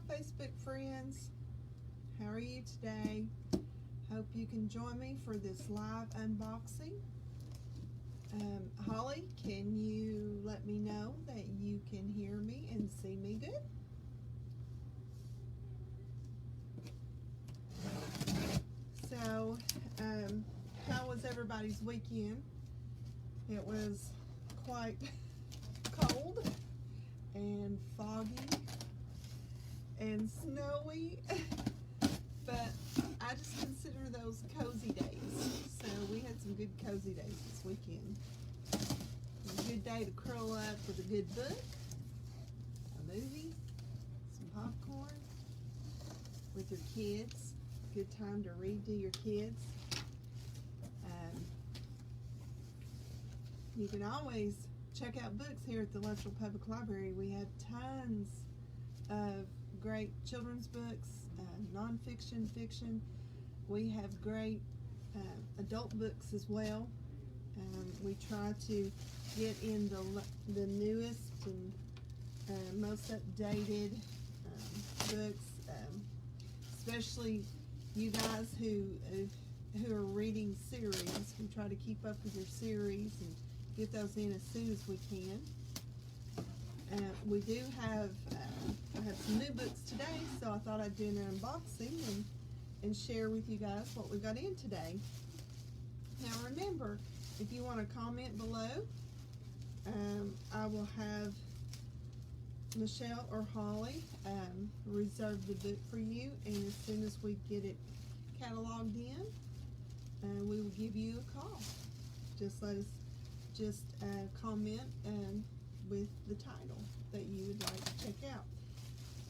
my Facebook friends. How are you today? Hope you can join me for this live unboxing. Holly, can you let me know that you can hear me and see me good? So, how was everybody's weekend? It was quite cold and foggy and snowy, but I just consider those cozy days. So we had some good cozy days this weekend. A good day to curl up with a good book, a movie, some popcorn with your kids. Good time to read to your kids. You can always check out books here at the Luttrell Public Library. We have tons of great children's books, nonfiction, fiction. We have great adult books as well. We try to get in the newest and most updated books, especially you guys who are reading series. We try to keep up with your series and get those in as soon as we can. We do have I have some new books today, so I thought I'd do an unboxing and share with you guys what we got in today. Now remember, if you want to comment below, I will have Michelle or Holly reserve the book for you, and as soon as we get it cataloged in, we will give you a call. Just let us comment with the title that you would like to check out.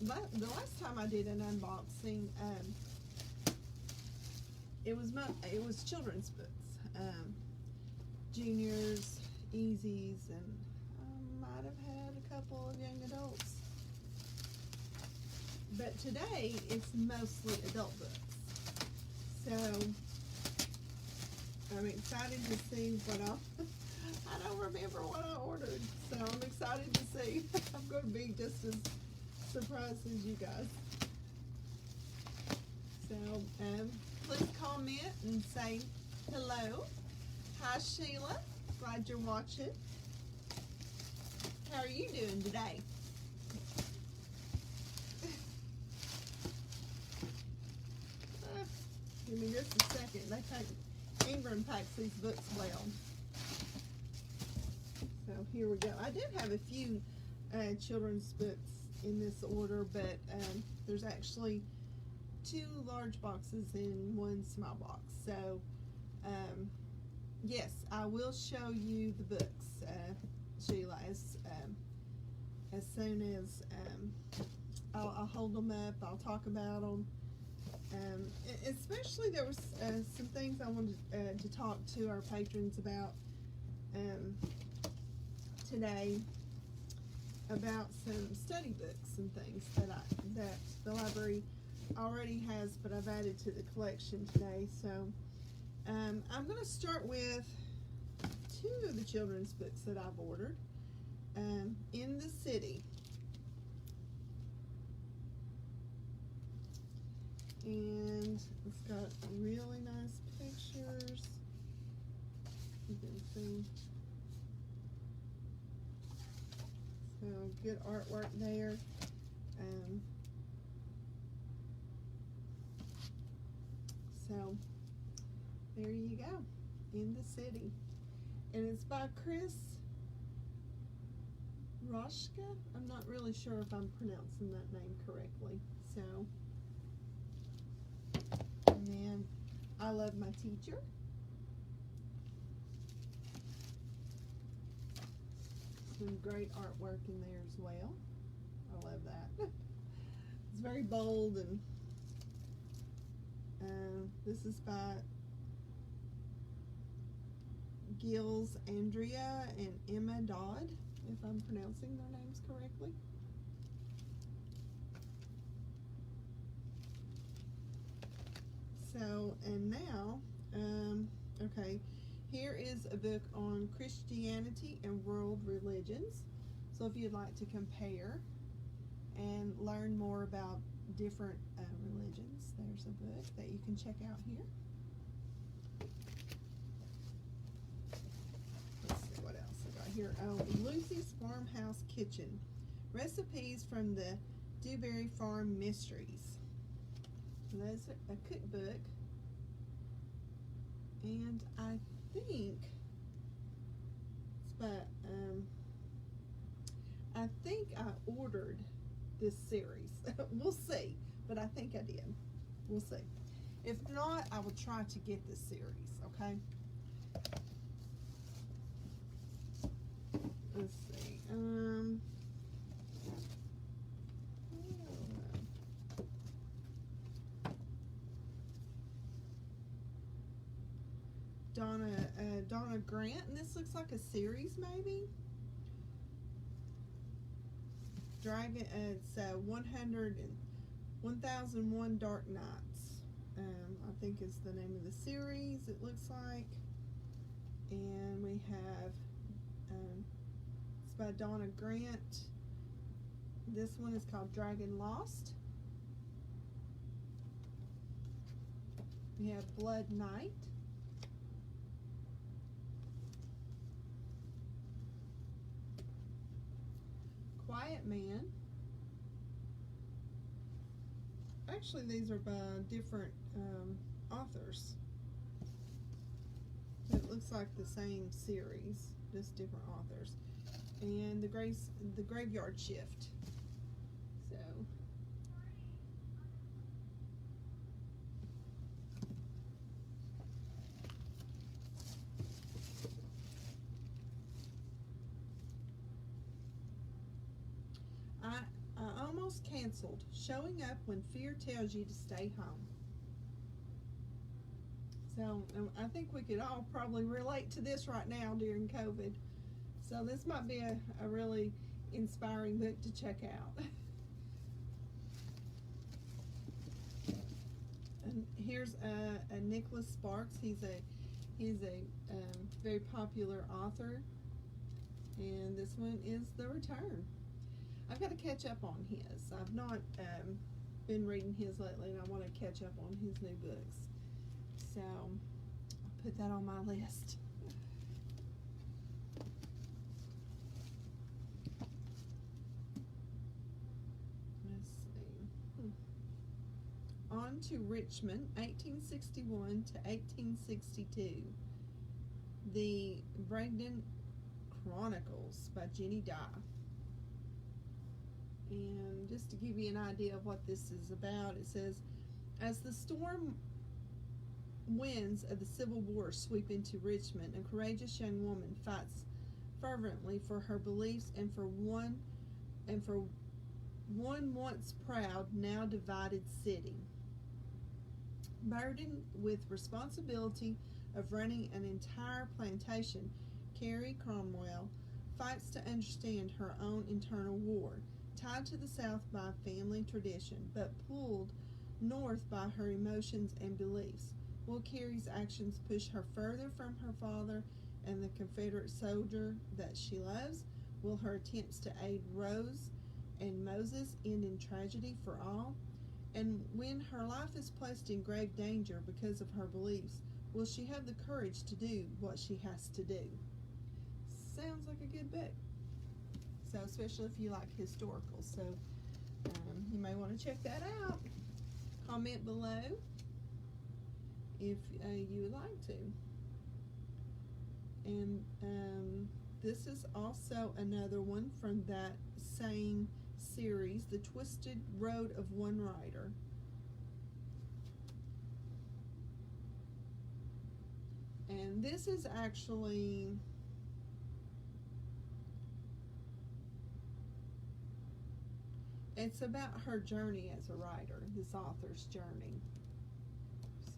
But the last time I did an unboxing, it was children's books, juniors, easies, and I might have had a couple of young adults. But today it's mostly adult books. So I'm excited to see what I don't remember what I ordered, so I'm excited to see. I'm going to be just as surprised as you guys. So please comment and say hello. Hi Sheila, glad you're watching. How are you doing today? Give me just a second. Ingram packs these books well. So here we go. I did have a few children's books in this order, but there's actually 2 large boxes and 1 small box. So yes, I will show you the books, Sheila, as soon as I'll hold them up. I'll talk about them. Especially there was some things I wanted to talk to our patrons about today, about some study books and things that the library already has, but I've added to the collection today. So I'm going to start with 2 of the children's books that I've ordered. In the City. And it's got really nice pictures. You can see. So good artwork there. So there you go, In the City. And it's by Chris Roshka. I'm not really sure if I'm pronouncing that name correctly. So, and then I Love My Teacher. Some great artwork in there as well. I love that. It's very bold, and this is by Gills Andrea and Emma Dodd, if I'm pronouncing their names correctly. So, and now, okay, here is a book on Christianity and world religions. So if you'd like to compare and learn more about different religions. There's a book that you can check out here. Let's see what else I got here. Oh, Lucy's Farmhouse Kitchen. Recipes from the Dewberry Farm Mysteries. So that's a cookbook. And I think it's by, I think I ordered this series. We'll see, but I think I did. We'll see. If not, I will try to get this series, okay? Let's see. Donna Grant, and this looks like a series, maybe. Dragon, it's 1001 Dark Nights. I think is the name of the series. It looks like, and we have it's by Donna Grant. This one is called Dragon Lost. We have Blood Night. Quiet Man. Actually, these are by different authors. It looks like the same series, just different authors. And the Graveyard Shift. So. I almost canceled. Showing up when fear tells you to stay home. So I think we could all probably relate to this right now during COVID. So this might be a really inspiring book to check out. And here's a Nicholas Sparks. He's a very popular author. And this one is The Return. I've got to catch up on his. I've not been reading his lately, and I want to catch up on his new books. So I'll put that on my list. Let's see. On to Richmond, 1861 to 1862. The Bragdon Chronicles by Jenny Dye. And just to give you an idea of what this is about, it says, as the storm winds of the Civil War sweep into Richmond, a courageous young woman fights fervently for her beliefs and for one once proud, now divided city. Burdened with responsibility of running an entire plantation, Carrie Cromwell fights to understand her own internal war. Tied to the South by family tradition, but pulled north by her emotions and beliefs. Will Carrie's actions push her further from her father and the Confederate soldier that she loves? Will her attempts to aid Rose and Moses end in tragedy for all? And when her life is placed in grave danger because of her beliefs, will she have the courage to do what she has to do? Sounds like a good book. So, especially if you like historical. So, you may want to check that out. Comment below if you would like to. And this is also another one from that same series, The Twisted Road of One Writer. And this is actually... it's about her journey as a writer, this author's journey.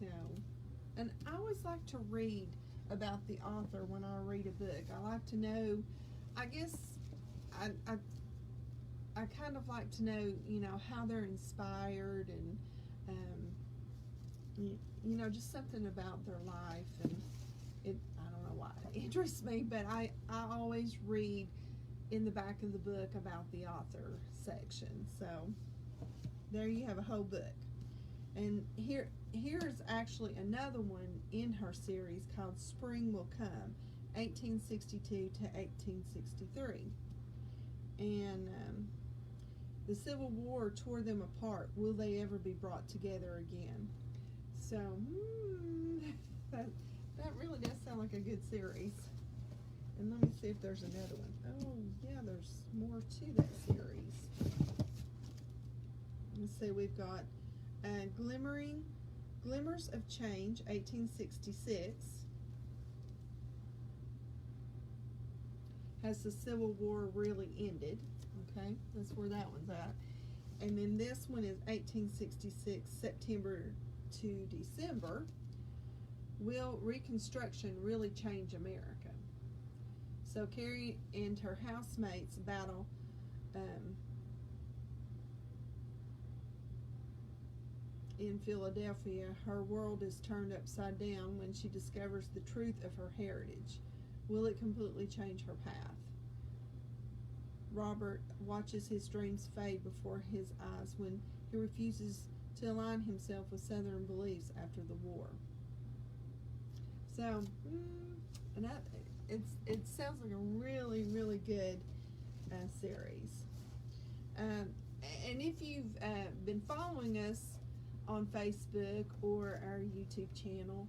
So, and I always like to read about the author when I read a book. I like to know, I guess, I kind of like to know, how they're inspired and, just something about their life. And I don't know why it interests me, but I always read in the back of the book about the author section. So there you have a whole book. And here's actually another one in her series called Spring Will Come, 1862 to 1863. And the Civil War tore them apart. Will they ever be brought together again? So that really does sound like a good series. And let me see if there's another one. Oh yeah, there's more to that series. Let's see, we've got Glimmers of Change, 1866. Has the Civil War really ended? Okay, that's where that one's at. And then this one is 1866, September to December. Will Reconstruction really change America? So Carrie and her housemates battle in Philadelphia. Her world is turned upside down when she discovers the truth of her heritage. Will it completely change her path? Robert watches his dreams fade before his eyes when he refuses to align himself with Southern beliefs after the war. So, and it sounds like a really, really good series. And if you've been following us on Facebook or our YouTube channel,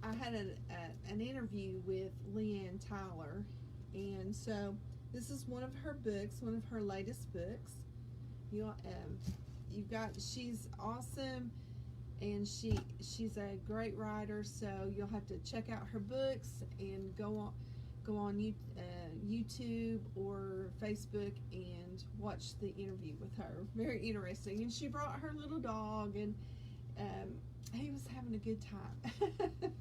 I had an interview with Leanne Tyler, and so this is one of her books, one of her latest books. She's awesome, and she's a great writer. So you'll have to check out her books and go on YouTube or Facebook and watch the interview with her. Very interesting, and she brought her little dog, and he was having a good time.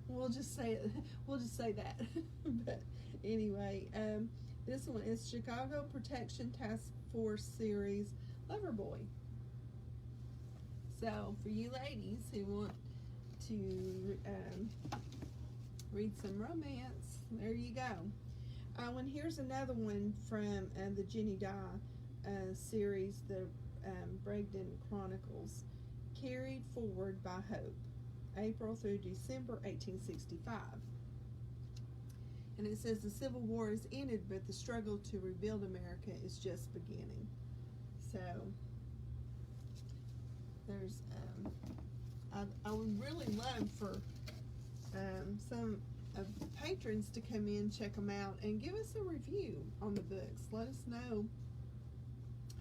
We'll just say that. But anyway, this one is Chicago Protection Task Force series, Loverboy. So for you ladies who want to read some romance, there you go. And here's another one from the Jenny Dye series, the Bragdon Chronicles, Carried Forward by Hope, April through December 1865. And it says the Civil War is ended, but the struggle to rebuild America is just beginning. So there's I would really love for some of the patrons to come in, check them out, and give us a review on the books. Let us know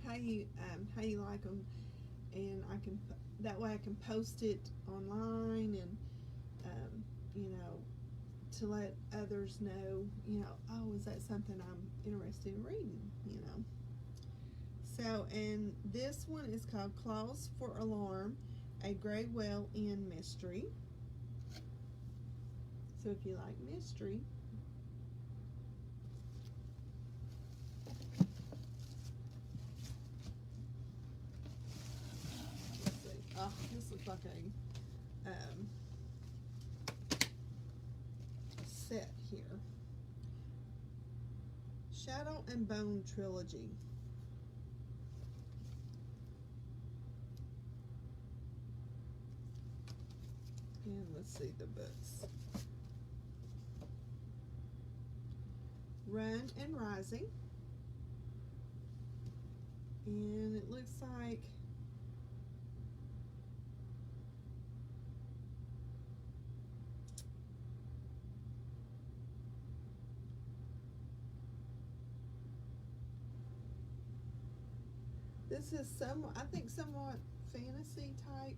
how you like them, and that way I can post it online, and to let others know, oh, is that something I'm interested in reading, So, and this one is called Claws for Alarm, a Gray Well Inn mystery. So if you like mystery, let's see. Oh, this looks like a set here. Shadow and Bone Trilogy. And let's see the books. Run and Rising. And it looks like this is somewhat fantasy type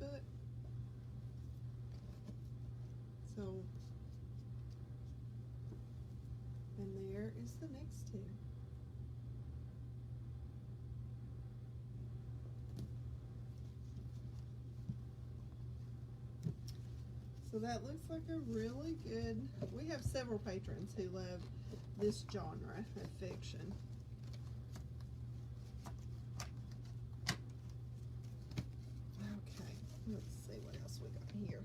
book. So, and there is the next two. So that looks like a really good, we have several patrons who love this genre of fiction. Okay, let's see what else we got here.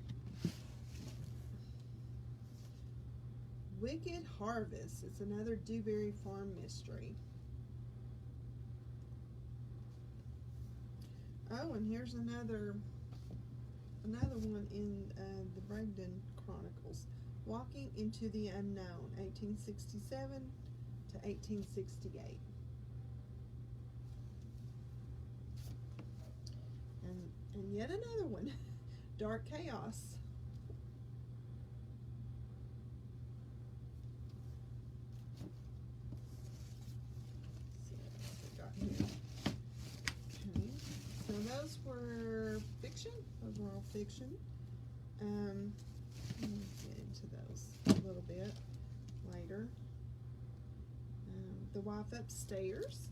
Wicked Harvest. It's another Dewberry Farm mystery. Oh, and here's another one in the Bragdon Chronicles. Walking into the Unknown, 1867 to 1868. And yet another one, Dark Chaos. So what we got here. Okay, so those were fiction. Those were all fiction. Let me get into those a little bit later. The Wife Upstairs.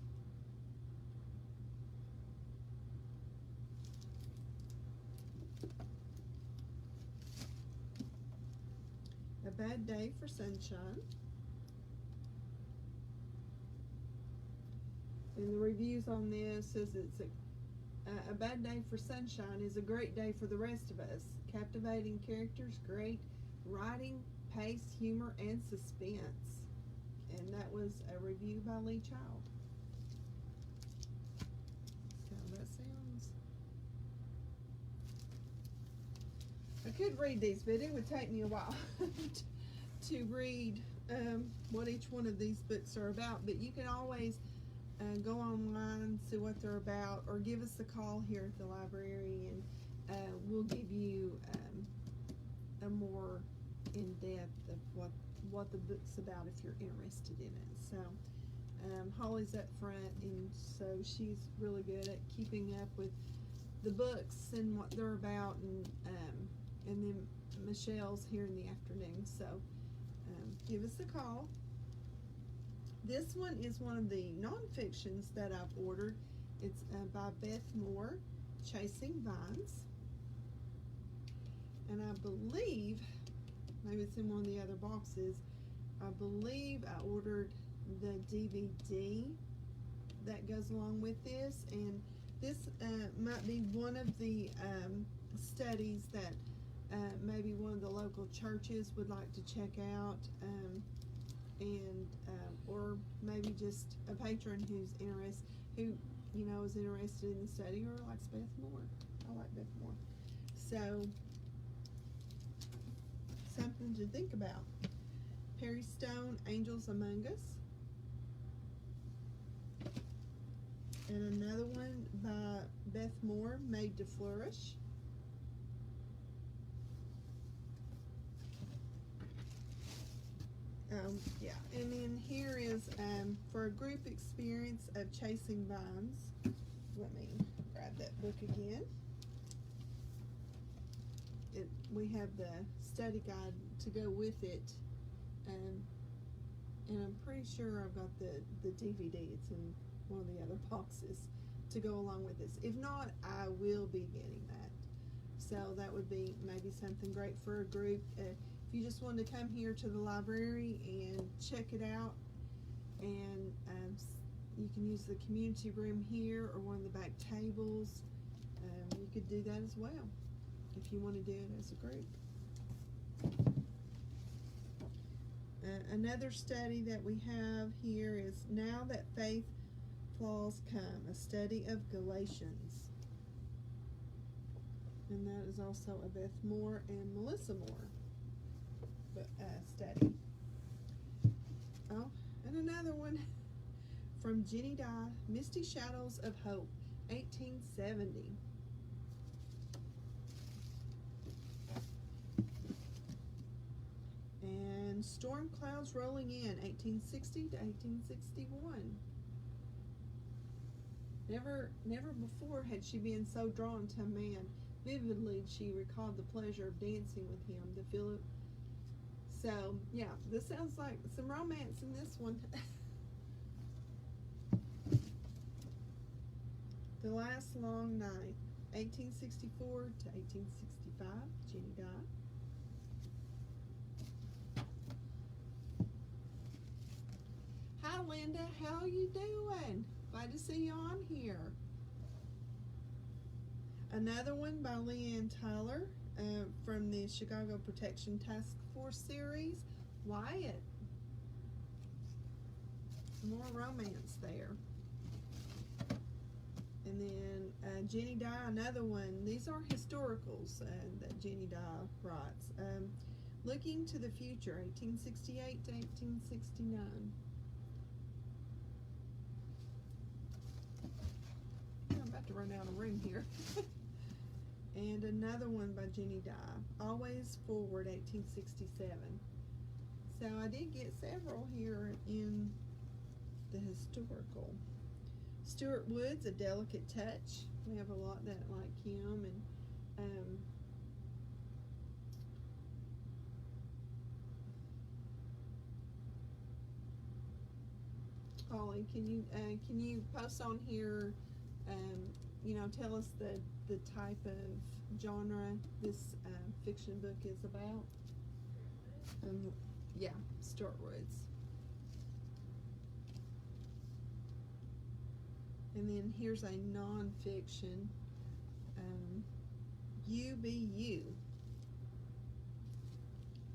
A Bad Day for Sunshine. And the reviews on this says it's a bad day for sunshine is a great day for the rest of us. Captivating characters, great writing, pace, humor, and suspense. And that was a review by Lee Child. So that sounds... I could read these, but it would take me a while to read what each one of these books are about. But you can always go online, see what they're about, or give us a call here at the library, and we'll give you a more in-depth of what the book's about if you're interested in it. So Holly's up front, and so she's really good at keeping up with the books and what they're about, and then Michelle's here in the afternoon. So give us a call. This one is one of the non-fictions that I've ordered. It's by Beth Moore, Chasing Vines. And I believe, maybe it's in one of the other boxes, I believe I ordered the DVD that goes along with this. And this might be one of the studies that maybe one of the local churches would like to check out. Or maybe just a patron who's is interested in the study or likes Beth Moore. I like Beth Moore. So, something to think about. Perry Stone, Angels Among Us. And another one by Beth Moore, Made to Flourish. Yeah, and then here is for a group experience of Chasing Vines. Let me grab that book again. We have the study guide to go with it, and I'm pretty sure I've got the DVD. It's in one of the other boxes to go along with this. If not, I will be getting that. So that would be maybe something great for a group. If you just want to come here to the library and check it out, and you can use the community room here or one of the back tables. You could do that as well if you want to do it as a group. Another study that we have here is Now That Faith Flaws Come, a study of Galatians. And that is also a Beth Moore and Melissa Moore study. Oh, and another one from Jenny Dye, Misty Shadows of Hope, 1870. And Storm Clouds Rolling In, 1860 to 1861. Never before had she been so drawn to a man. Vividly, she recalled the pleasure of dancing with him, the feel of. So, yeah, this sounds like some romance in this one. The Last Long Night, 1864 to 1865, Jenny Dye. Hi, Linda. How are you doing? Glad to see you on here. Another one by Leanne Tyler from the Chicago Protection Task Force series, Wyatt. some more romance there. And then Jenny Dye, another one. These are historicals that Jenny Dye writes. Looking to the Future, 1868 to 1869. I'm about to run out of room here. And another one by Jenny Dye, Always Forward, 1867. So I did get several here in the historical. Stuart Woods, A Delicate Touch. We have a lot that like him. And Holly, can you post on here, you know, tell us the type of genre this fiction book is about? Yeah, Stuart Woods. And then here's a nonfiction, You Be You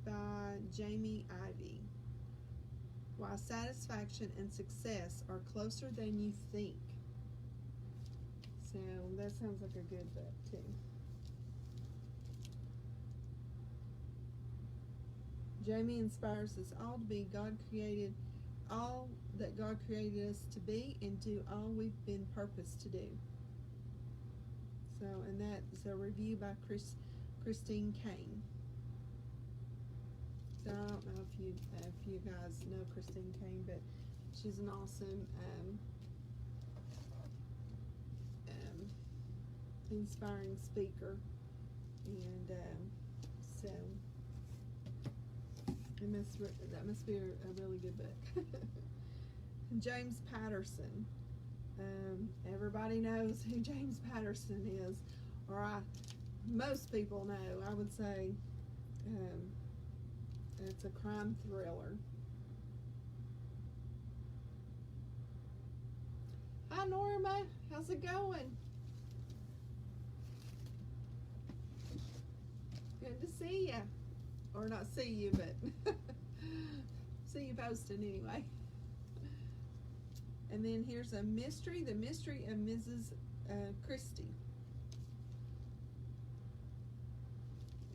by Jamie Ivey. Why satisfaction and success are closer than you think. So that sounds like a good book too. Jamie inspires us all to be all that God created us to be, and do all we've been purposed to do. So, and that's a review by Christine Kane. So I don't know if you guys know Christine Kane, but she's an awesome inspiring speaker, and so that must be a really good book. James Patterson. Everybody knows who James Patterson is, or most people know. I would say it's a crime thriller. Hi Norma, how's it going? Good to see you, or not see you, but see you posting anyway. And then here's a mystery, The Mystery of Mrs. Christie.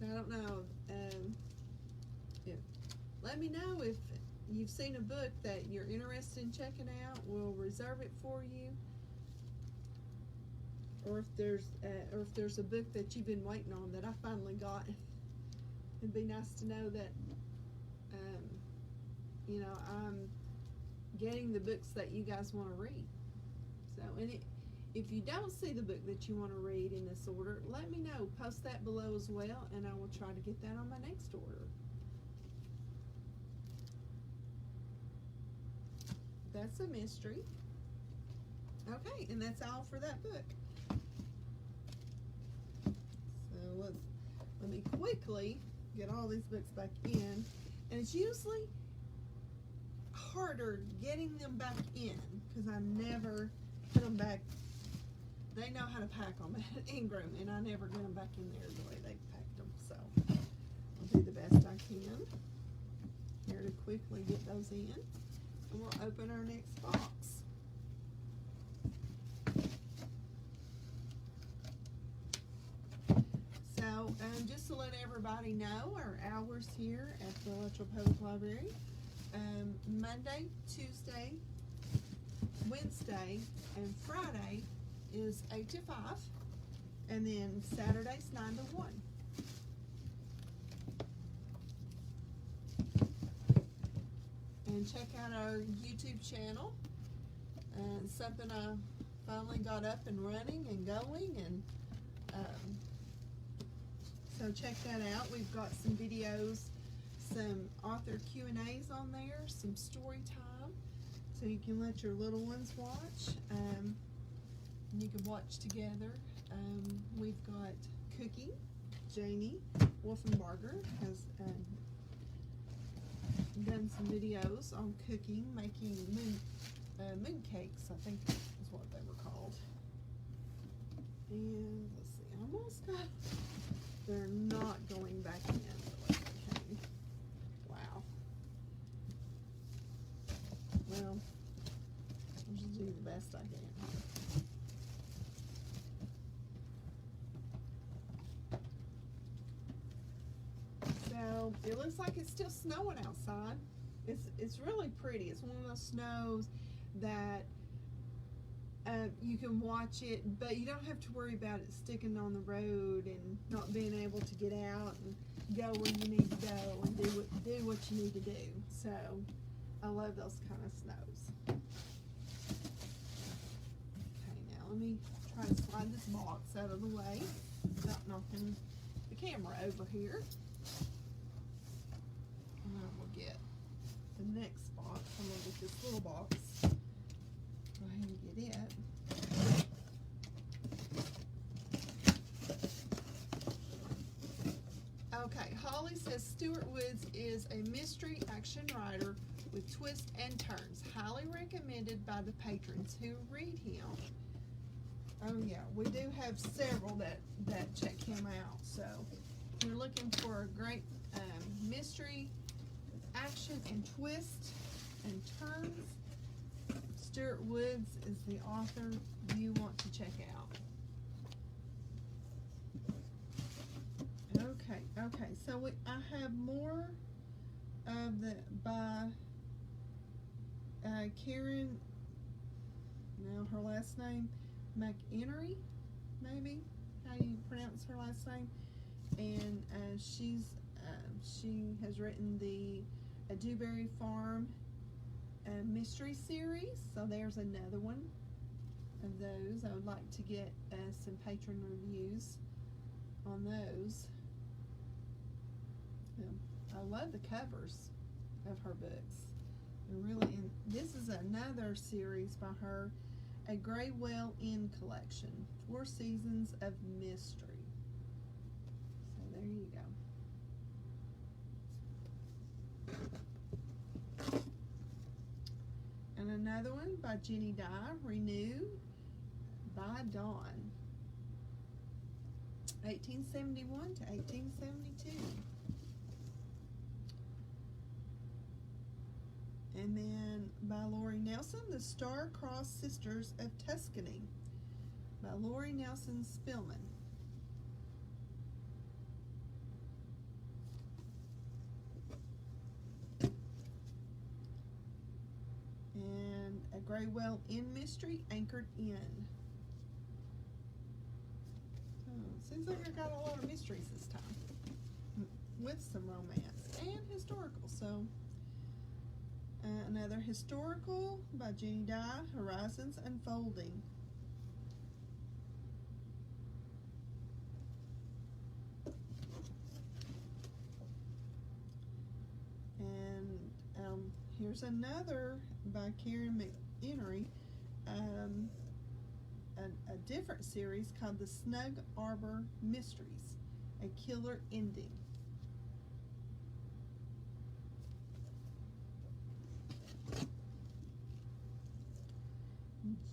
I don't know. Let me know if you've seen a book that you're interested in checking out. We'll reserve it for you. Or if there's a book that you've been waiting on that I finally got. It'd be nice to know that you know, I'm getting the books that you guys want to read. So, and if you don't see the book that you want to read in this order, let me know. Post that below as well, and I will try to get that on my next order. That's a mystery. Okay, and that's all for that book. So let me quickly get all these books back in, and it's usually harder getting them back in because I never put them back. They know how to pack them at Ingram, and I never get them back in there the way they packed them. So I'll do the best I can here to quickly get those in, and we'll open our next box. So just to let everybody know, our hours here at the Litchfield Public Library. Monday, Tuesday, Wednesday, and Friday is 8 to 5, and then Saturday's 9 to 1. And check out our YouTube channel. Something I finally got up and running and going, and so check that out. We've got some videos, some author Q&As on there, some story time, so you can let your little ones watch. You can watch together. We've got cooking. Janie Wolfenbarger has done some videos on cooking, making moon cakes, I think is what they were called. And let's see, I almost got, they're not going back in. Wow. Well, do the best I can. So it looks like it's still snowing outside. It's really pretty. It's one of those snows that you can watch it, but you don't have to worry about it sticking on the road and not being able to get out and go where you need to go and do what you need to do. So I love those kind of snows. Okay, now let me try to slide this box out of the way without knocking the camera over here. And then we'll get the next box. I'm going to get this little box. Go ahead and get it. Okay, Holly says Stuart Woods is a mystery action writer with twists and turns. Highly recommended by the patrons who read him. Oh yeah, we do have several that check him out. So if you're looking for a great mystery, action, and twist and turns, Stuart Woods is the author you want to check out. Okay, so I have more of the by Karen, now her last name, McInerney, maybe, how you pronounce her last name, and she has written the Dewberry Farm mystery series, so there's another one of those. I would like to get some patron reviews on those. I love the covers of her books. They're really, and this is another series by her, A Gray Well Inn Collection, 4 Seasons of Mystery. So there you go. And another one by Jenny Dye, Renew by Dawn, 1871 to 1872. And then by Lori Nelson, The Star-Crossed Sisters of Tuscany by Lori Nelson Spillman. And A Gray Well Inn Mystery, Anchored In. Oh, seems like I got a lot of mysteries this time, with some romance and historical. So another historical by Jenny Dye, Horizons Unfolding. And here's another by Karen McInerney, a different series called The Snug Arbor Mysteries, A Killer Ending.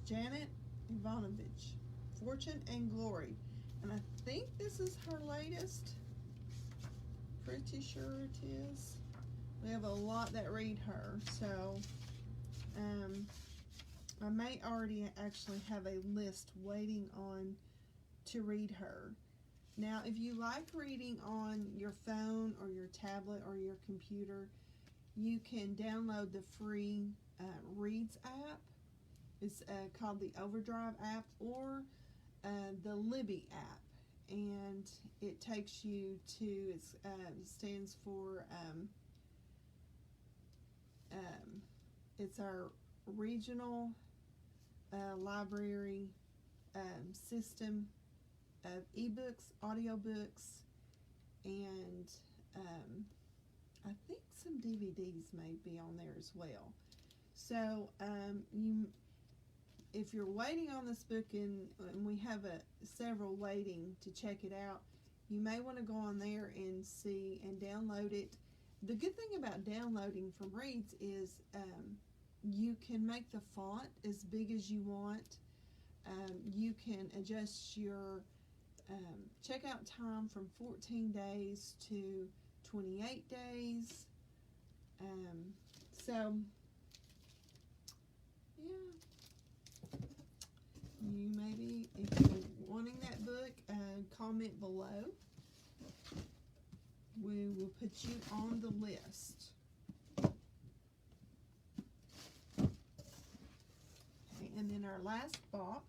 Janet Ivanovich, Fortune and Glory. And I think this is her latest. Pretty sure it is. We have a lot that read her, so I may already actually have a list waiting on to read her. Now, if you like reading on your phone or your tablet or your computer, you can download the free Reads app. It's called the Overdrive app or the Libby app, and it takes you to, it stands for, it's our regional library system of ebooks, audiobooks, and I think some DVDs may be on there as well. So if you're waiting on this book, and we have several waiting to check it out, you may want to go on there and see and download it. The good thing about downloading from Reads is you can make the font as big as you want. You can adjust your checkout time from 14 days to 28 days. So, yeah. put you on the list. Okay, and then our last box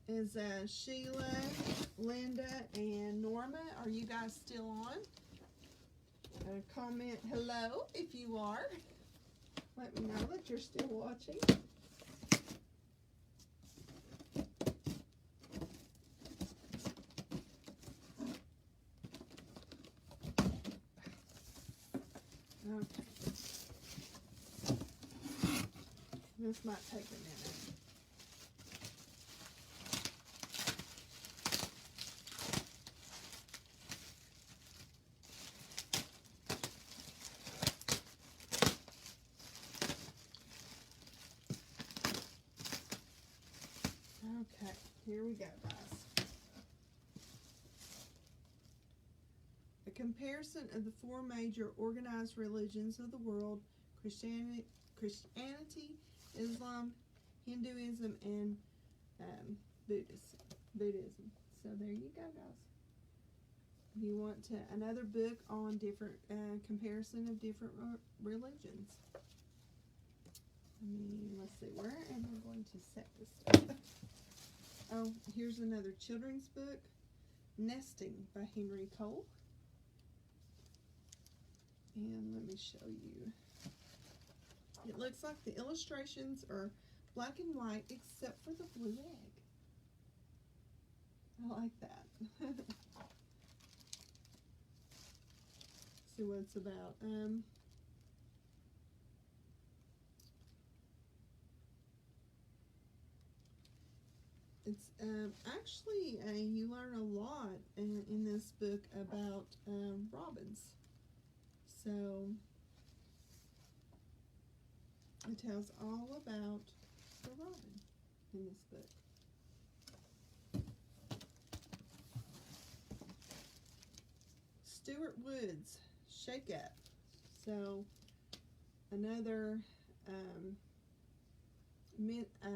is Sheila, Linda, and Norma. Are you guys still on? Comment hello if you are. Let me know that you're still watching. Okay. This might take a minute. Okay, here we go, guys. A comparison of the four major organized religions of the world: Christianity, Islam, Hinduism, and Buddhism. So there you go, guys. If you want another book on different comparison of different religions. Let's see, where am I going to set this up? Oh, here's another children's book, Nesting by Henry Cole. And let me show you. It looks like the illustrations are black and white except for the blue egg. I like that. See what it's about. It's actually, you learn a lot in this book about robins. So it tells all about the robin in this book. Stuart Wood's Shake Up. So another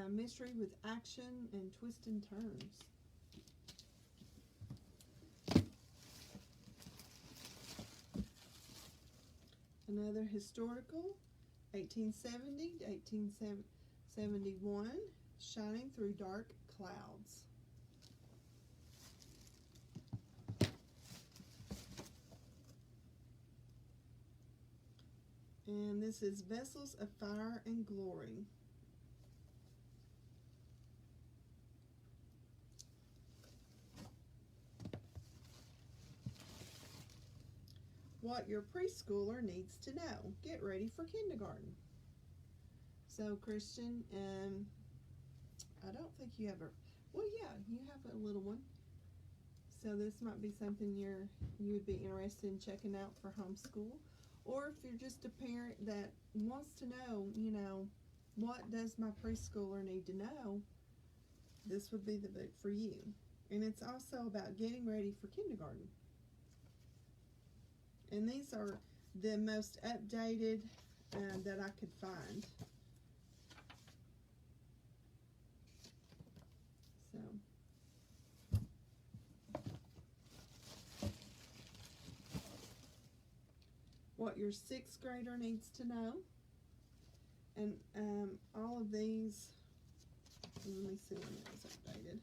mystery with action and twists and turns. Another historical, 1870 to 1871, Shining Through Dark Clouds. And this is Vessels of Fire and Glory. What your preschooler needs to know. Get ready for kindergarten. So Christian, I don't think you have well, yeah, you have a little one. So this might be something you would be interested in checking out for homeschool. Or if you're just a parent that wants to know, what does my preschooler need to know, this would be the book for you. And it's also about getting ready for kindergarten. And these are the most updated that I could find. So, what your sixth grader needs to know. And all of these, let me see when it was updated.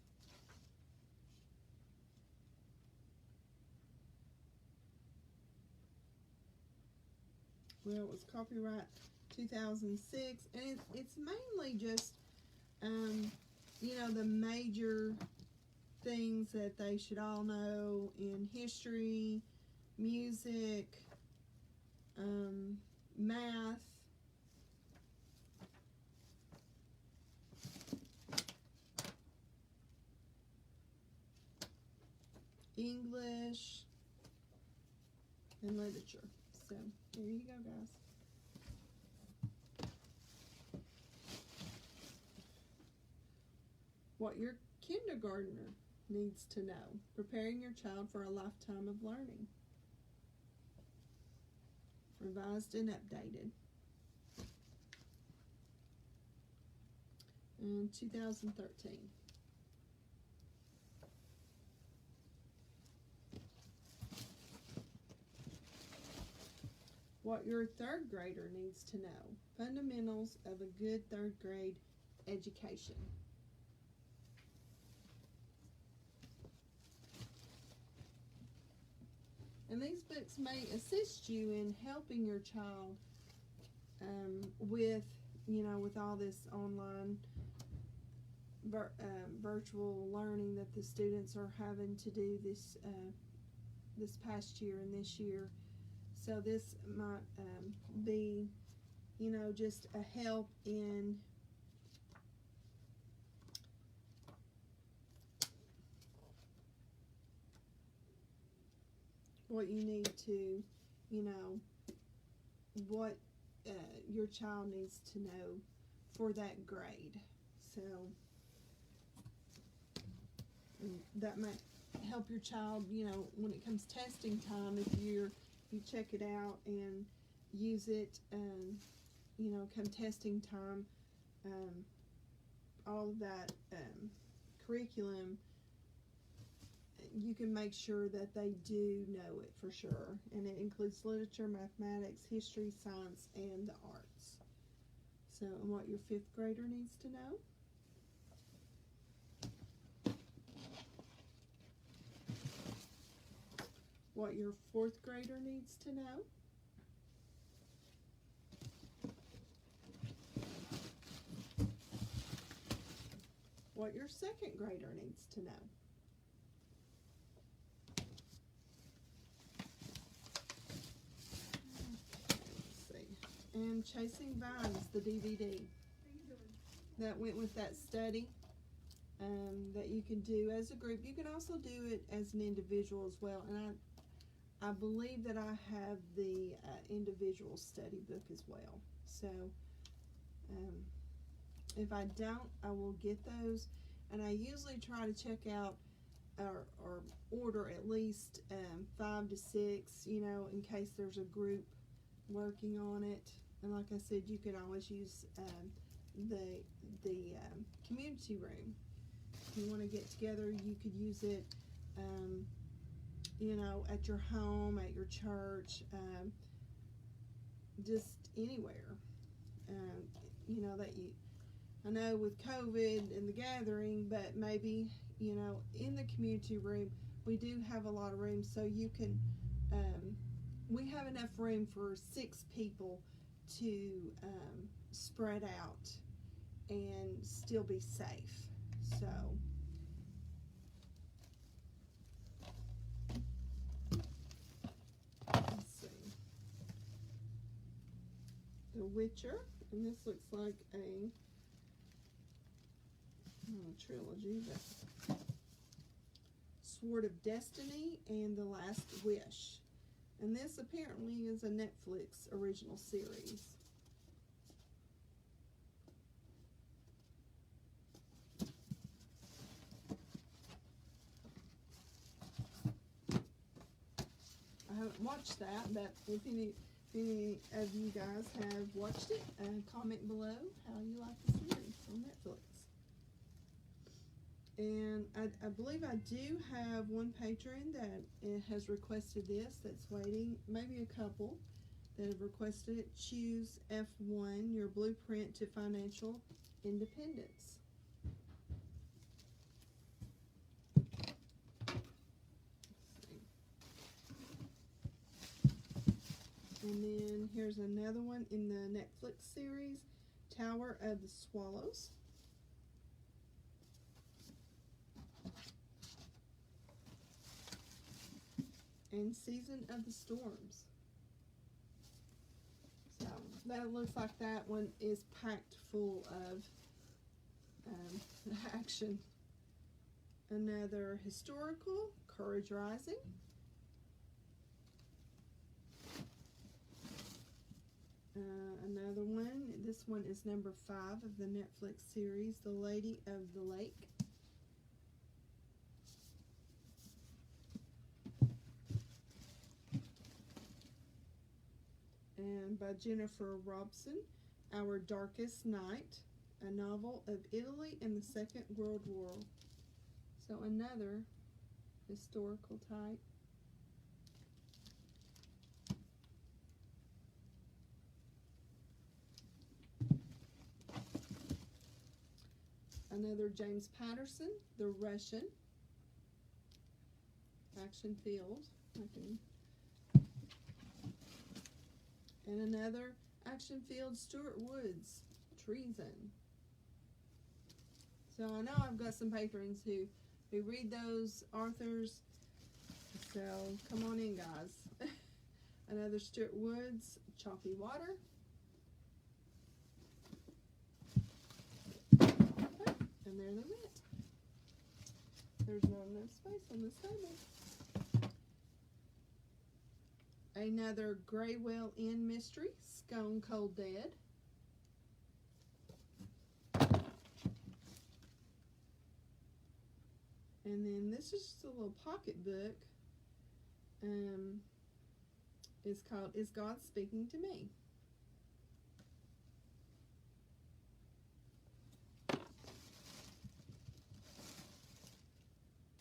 Well, it was copyright 2006, and it's mainly just, the major things that they should all know in history, music, math, English, and literature. So there you go, guys. What your kindergartner needs to know. Preparing your child for a lifetime of learning. Revised and updated. In 2013. What your third grader needs to know. Fundamentals of a good third grade education. And these books may assist you in helping your child with, with all this online virtual learning that the students are having to do this past year and this year. So this might be, just a help in what you need to, what your child needs to know for that grade. So that might help your child, when it comes testing time, if you check it out and use it, come testing time, all of that curriculum, you can make sure that they do know it for sure. And it includes literature, mathematics, history, science, and the arts. So, and what your fifth grader needs to know. What your fourth grader needs to know. What your second grader needs to know. And Chasing Vines, the DVD that went with that study, that you can do as a group. You can also do it as an individual as well. And I believe that I have the individual study book as well. So if I don't, I will get those. And I usually try to check out or order at least 5 to 6, in case there's a group working on it. And like I said, you can always use the community room. If you want to get together, you could use it, at your home, at your church, just anywhere. I know with COVID and the gathering, but maybe, in the community room, we do have a lot of room, so you can, we have enough room for 6 people to spread out and still be safe. So let's see. The Witcher, and this looks like a trilogy, but Sword of Destiny and The Last Wish. And this apparently is a Netflix original series. I haven't watched that, but if any of you guys have watched it, comment below how you like the series on Netflix. And I believe I do have one patron that has requested this, that's waiting, maybe a couple that have requested it. Choose F1, Your Blueprint to Financial Independence. And then here's another one in the Netflix series, Tower of the Swallows. And Season of the Storms. So that looks like that one is packed full of action. Another historical, Courage Rising. Another one, this one is number 5 of the Netflix series, The Lady of the Lake. And by Jennifer Robson, Our Darkest Night, a novel of Italy in the Second World War. So another historical type. Another James Patterson, The Russian. Action Field. And another Action Field, Stuart Woods, Treason. So I know I've got some patrons who read those authors. So come on in, guys. Another Stuart Woods, Choppy Water. And there they went. There's not enough space on this table. Another Graywell Inn mystery, Stone Cold Dead. And then this is just a little pocket book. It's called Is God Speaking to Me?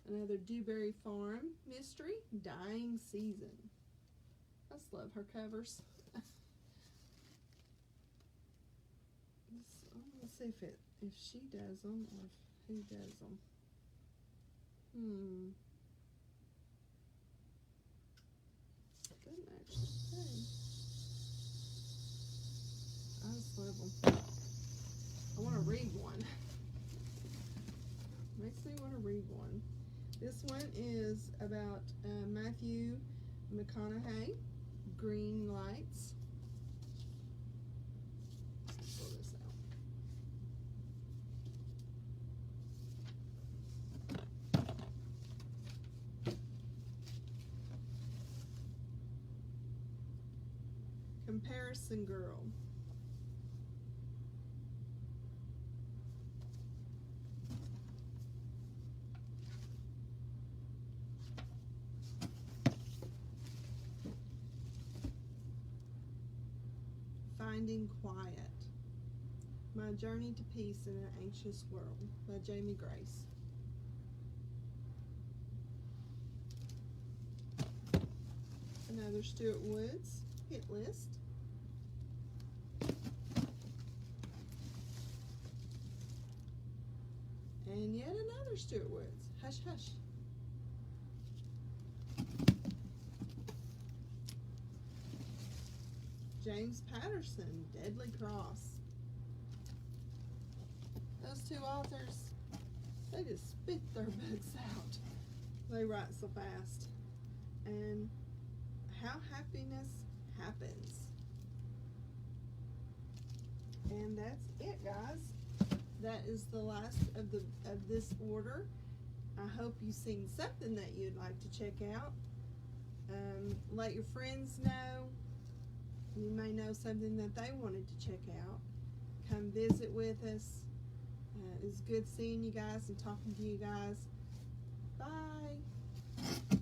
Another Dewberry Farm mystery, Dying Season. I just love her covers. Let's see if she does them or who does them. Doesn't actually say. I just love them. I want to read one. Makes me want to read one. This one is about Matthew McConaughey, Green Lights. Let's pull this out. Comparison Girl. Finding Quiet. My Journey to Peace in an Anxious World by Jamie Grace. Another Stuart Woods, Hit List. And yet another Stuart Woods, Hush Hush. James Patterson, Deadly Cross. Those two authors, they just spit their books out. They write so fast. And How Happiness Happens. And that's it, guys. That is the last of this order. I hope you've seen something that you'd like to check out. Let your friends know. You may know something that they wanted to check out. Come visit with us. It was good seeing you guys and talking to you guys. Bye.